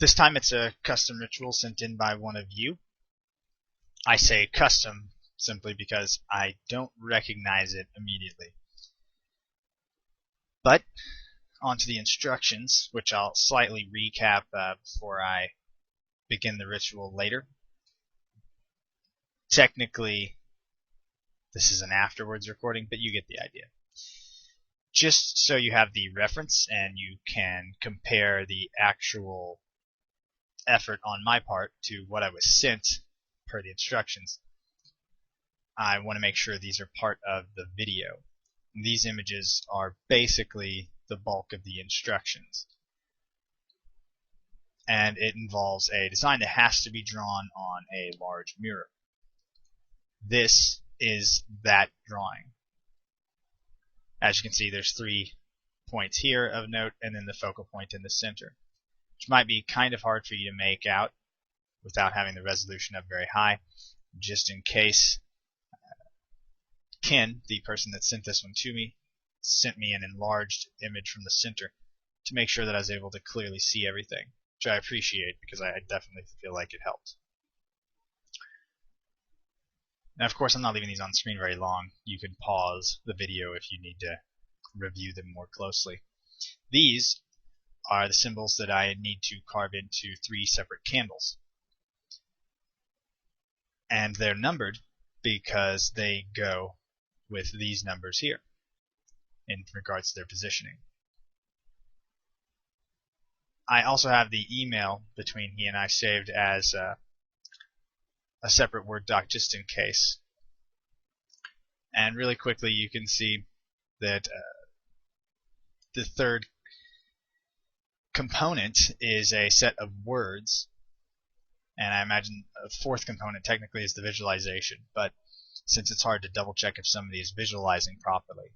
This time it's a custom ritual sent in by one of you. I say custom simply because I don't recognize it immediately. But onto the instructions, which I'll slightly recap before I begin the ritual later. Technically, this is an afterwards recording, but you get the idea. Just so you have the reference and you can compare the actual effort on my part to what I was sent per the instructions, I want to make sure these are part of the video. These images are basically the bulk of the instructions. And it involves a design that has to be drawn on a large mirror. This is that drawing. As you can see, there's 3 points here of note, and then the focal point in the center, which might be kind of hard for you to make out without having the resolution up very high. Just in case, Ken, the person that sent this one to me, sent me an enlarged image from the center to make sure that I was able to clearly see everything, which I appreciate because I definitely feel like it helped. Now, of course, I'm not leaving these on screen very long. You can pause the video if you need to review them more closely. These are the symbols that I need to carve into 3 separate candles. And they're numbered because they go with these numbers here in regards to their positioning. I also have the email between he and I saved as a separate Word doc just in case. And really quickly you can see that the third component is a set of words, and I imagine a fourth component technically is the visualization, but since it's hard to double check if somebody is visualizing properly,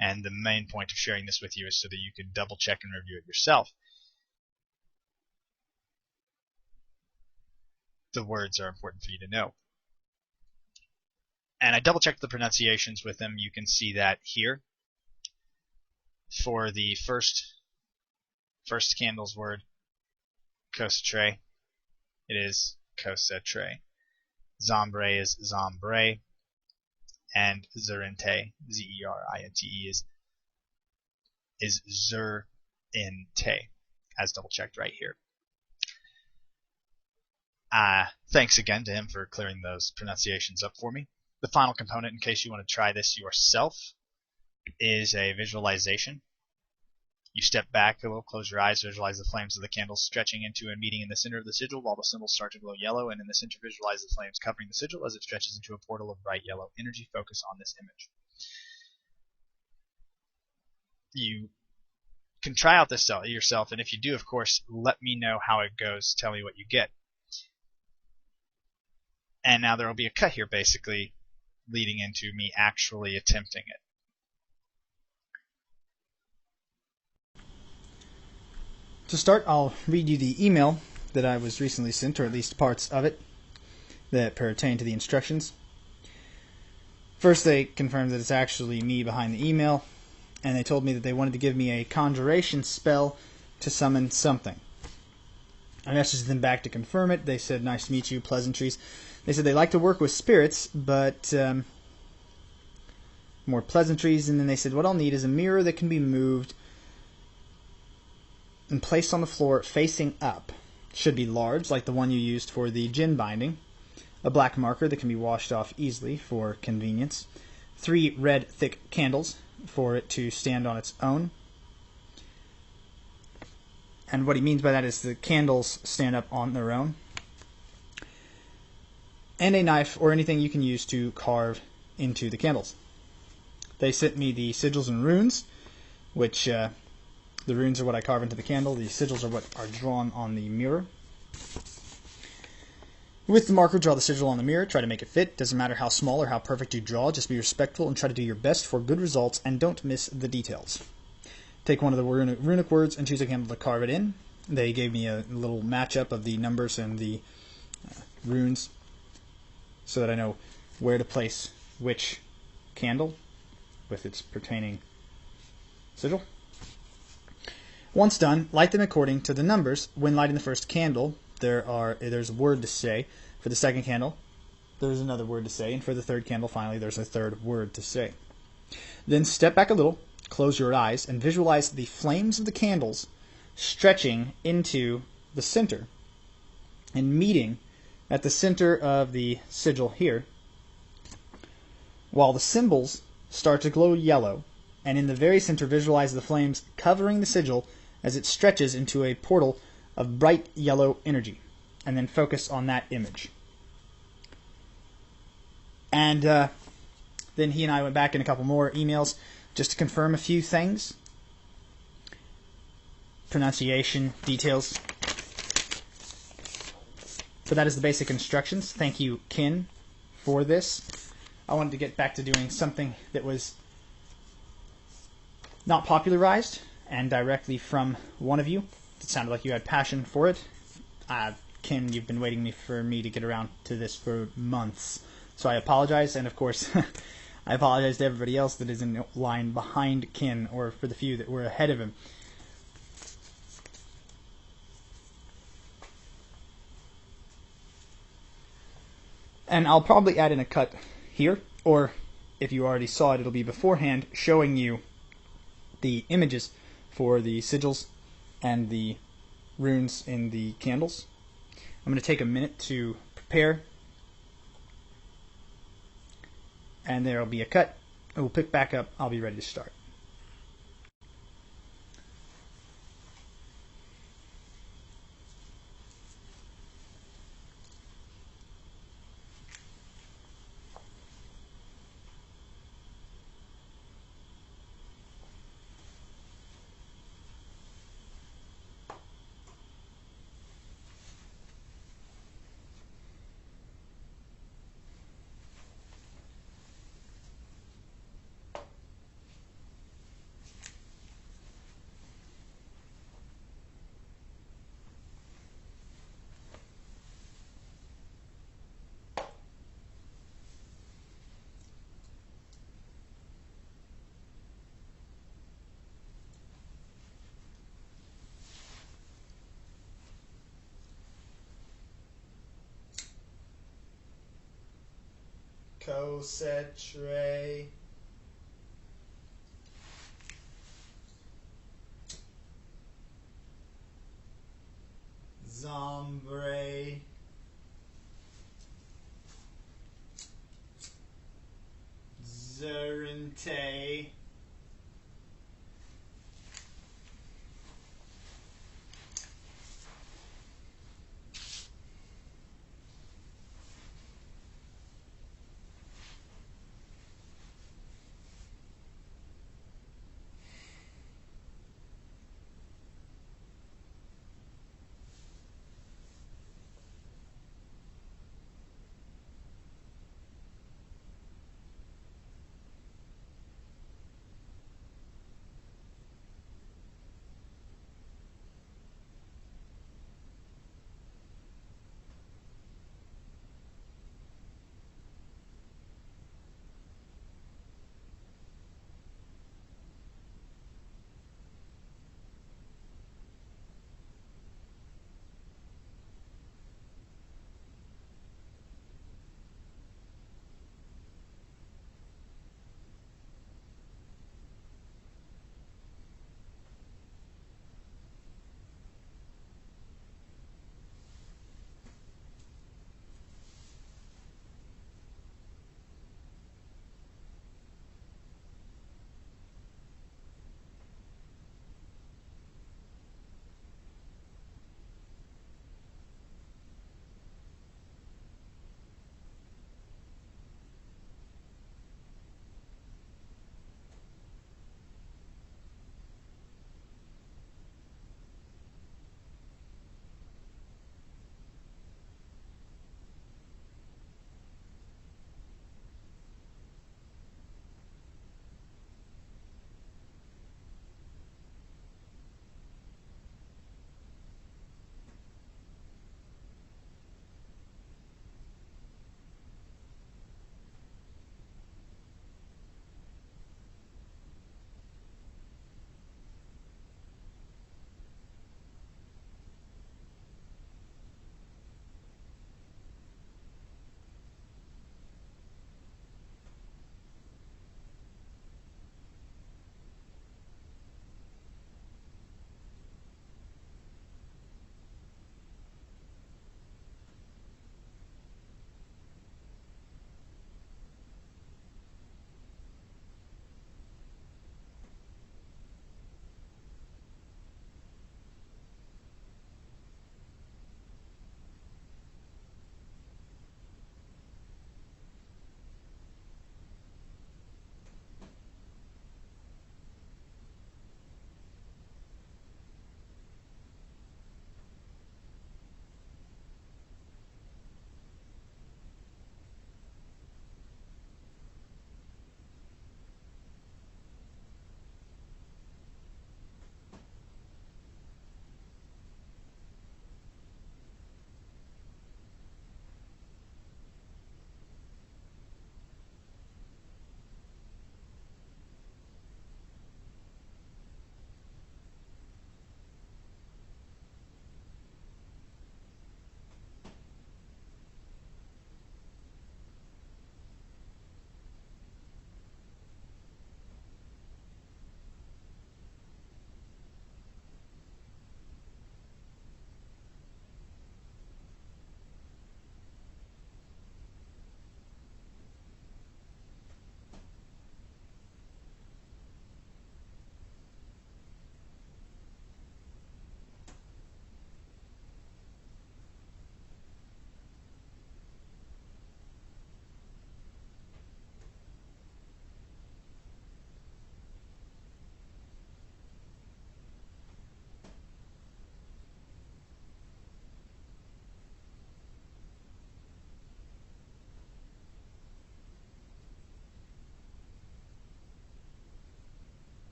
and the main point of sharing this with you is so that you can double check and review it yourself, the words are important for you to know. And I double checked the pronunciations with them. You can see that here. For the first candle's word, Cosatre, it is Cosatre. Zombre is Zombre, and Zerinte, Z-E-R-I-N-T-E, is Zerinte, as double checked right here. Thanks again to him for clearing those pronunciations up for me. The final component, in case you want to try this yourself, is a visualization. You step back a little, close your eyes, visualize the flames of the candles stretching into and meeting in the center of the sigil while the symbols start to glow yellow, and in the center visualize the flames covering the sigil as it stretches into a portal of bright yellow energy. Focus on this image. You can try out this yourself, and if you do, of course, let me know how it goes. Tell me what you get. And now there will be a cut here, basically, leading into me actually attempting it. To start, I'll read you the email that I was recently sent, or at least parts of it, that pertain to the instructions. First, they confirmed that it's actually me behind the email, and they told me that they wanted to give me a conjuration spell to summon something. I messaged them back to confirm it. They said, nice to meet you, pleasantries. They said they like to work with spirits, but more pleasantries. And then they said, what I'll need is a mirror that can be moved and placed on the floor facing up. Should be large, like the one you used for the gin binding. A black marker that can be washed off easily for convenience. 3 red thick candles for it to stand on its own. And what he means by that is the candles stand up on their own. And a knife or anything you can use to carve into the candles. They sent me the sigils and runes, which the runes are what I carve into the candle. The sigils are what are drawn on the mirror. With the marker, draw the sigil on the mirror. Try to make it fit. Doesn't matter how small or how perfect you draw. Just be respectful and try to do your best for good results, and don't miss the details. Take one of the runic words and choose a candle to carve it in. They gave me a little matchup of the numbers and the runes so that I know where to place which candle with its pertaining sigil. Once done, light them according to the numbers. When lighting the first candle, there's a word to say. For the second candle, there's another word to say. And for the third candle, finally, there's a third word to say. Then step back a little, close your eyes, and visualize the flames of the candles stretching into the center and meeting at the center of the sigil here, while the symbols start to glow yellow, and in the very center visualize the flames covering the sigil as it stretches into a portal of bright yellow energy, and then focus on that image. And then he and I went back in a couple more emails just to confirm a few things. Pronunciation, details. So that is the basic instructions. Thank you, Ken, for this. I wanted to get back to doing something that was not popularized and directly from one of you. It sounded like you had passion for it. Ken, you've been waiting for me to get around to this for months. So I apologize, and of course, I apologize to everybody else that is in line behind Ken, or for the few that were ahead of him. And I'll probably add in a cut here, or if you already saw it, it'll be beforehand, showing you the images for the sigils and the runes in the candles. I'm going to take a minute to prepare, and there will be a cut. We'll pick back up. I'll be ready to start. Concentrate. Zombre. Zerente.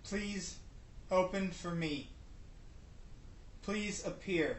Please open for me. Please appear.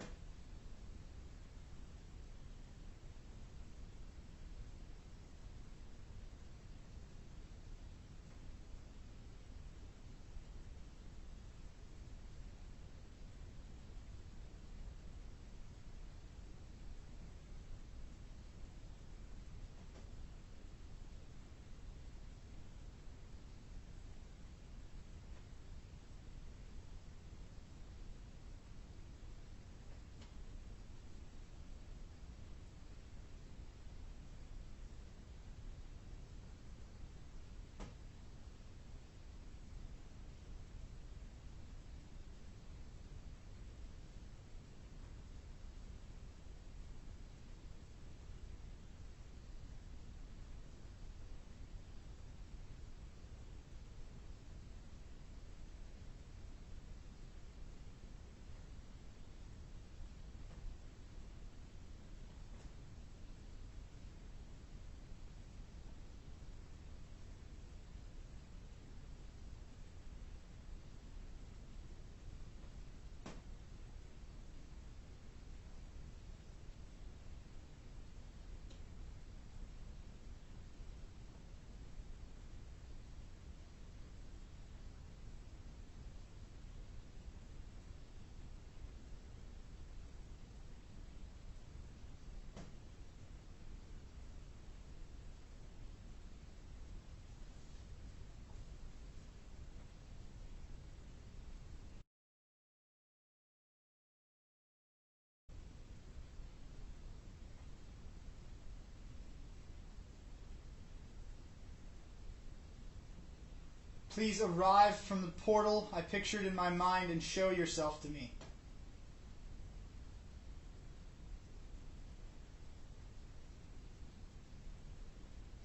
Please arrive from the portal I pictured in my mind and show yourself to me.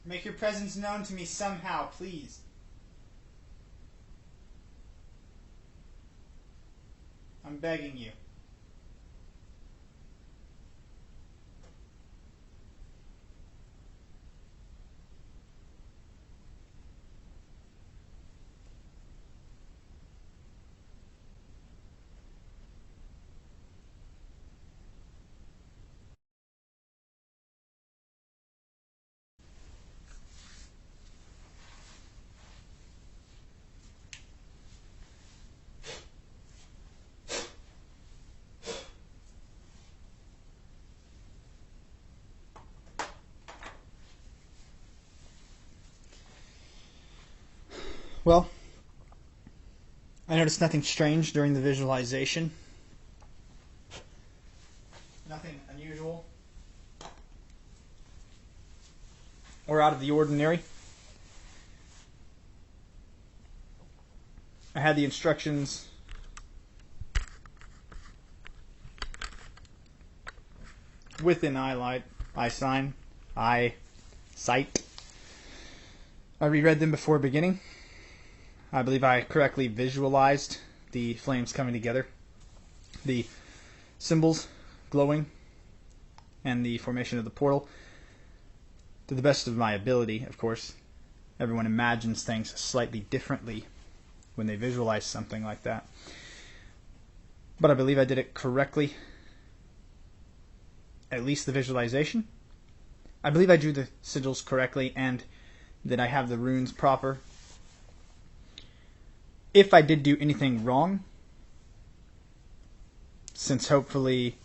Make your presence known to me somehow, please. I'm begging you. Well, I noticed nothing strange during the visualization. Nothing unusual or out of the ordinary. I had the instructions within eyesight. I reread them before beginning. I believe I correctly visualized the flames coming together, the symbols glowing, and the formation of the portal. To the best of my ability, of course. Everyone imagines things slightly differently when they visualize something like that. But I believe I did it correctly, at least the visualization. I believe I drew the sigils correctly and that I have the runes proper. If I did do anything wrong, since hopefully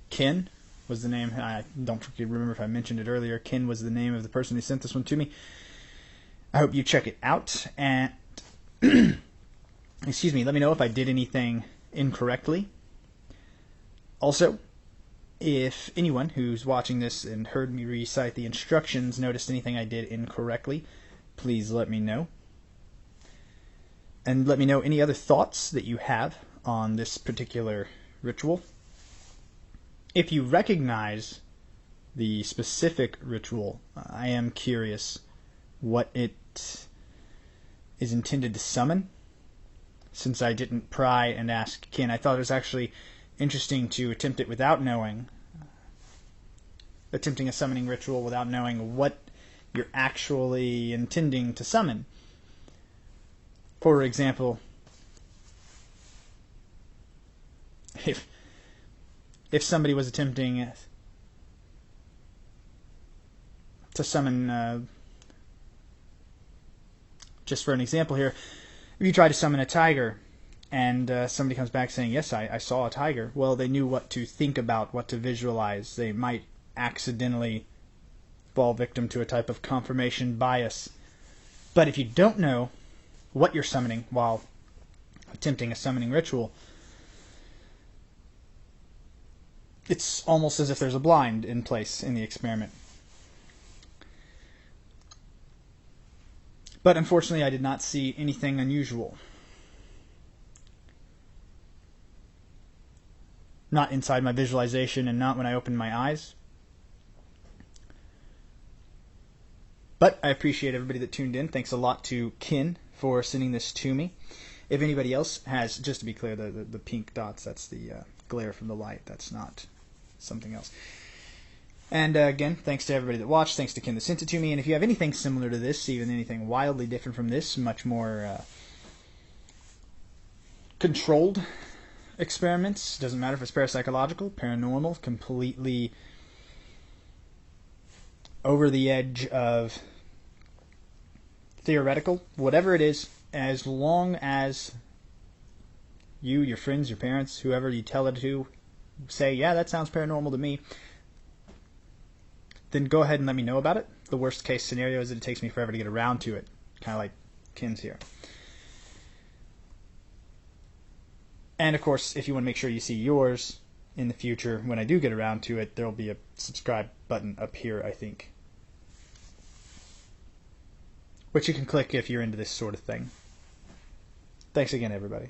Kin was the name, I don't remember if I mentioned it earlier, Kin was the name of the person who sent this one to me. I hope you check it out and excuse me, let me know if I did anything incorrectly. Also, if anyone who's watching this and heard me recite the instructions noticed anything I did incorrectly, please let me know. And let me know any other thoughts that you have on this particular ritual. If you recognize the specific ritual, I am curious what it is intended to summon. Since I didn't pry and ask Kin, I thought it was actually interesting to attempt it without knowing. Attempting a summoning ritual without knowing what you're actually intending to summon. For example, if somebody was attempting to summon, just for an example here, if you try to summon a tiger and somebody comes back saying, yes, I saw a tiger, well, they knew what to think about, what to visualize. They might accidentally fall victim to a type of confirmation bias. But if you don't know what you're summoning while attempting a summoning ritual, it's almost as if there's a blind in place in the experiment. But unfortunately, I did not see anything unusual. Not inside my visualization and not when I opened my eyes. But I appreciate everybody that tuned in. Thanks a lot to Kin for sending this to me. If anybody else has, just to be clear, the pink dots, that's the glare from the light. That's not something else. And again, thanks to everybody that watched. Thanks to Kin that sent it to me. And if you have anything similar to this, even anything wildly different from this, much more controlled experiments, doesn't matter if it's parapsychological, paranormal, completely over the edge of theoretical, whatever it is, as long as you, your friends, your parents, whoever you tell it to, say, yeah, that sounds paranormal to me, then go ahead and let me know about it. The worst case scenario is that it takes me forever to get around to it, kind of like Kin's here. And of course, if you want to make sure you see yours in the future, when I do get around to it, there will be a subscribe button up here, I think, which you can click if you're into this sort of thing. Thanks again, everybody.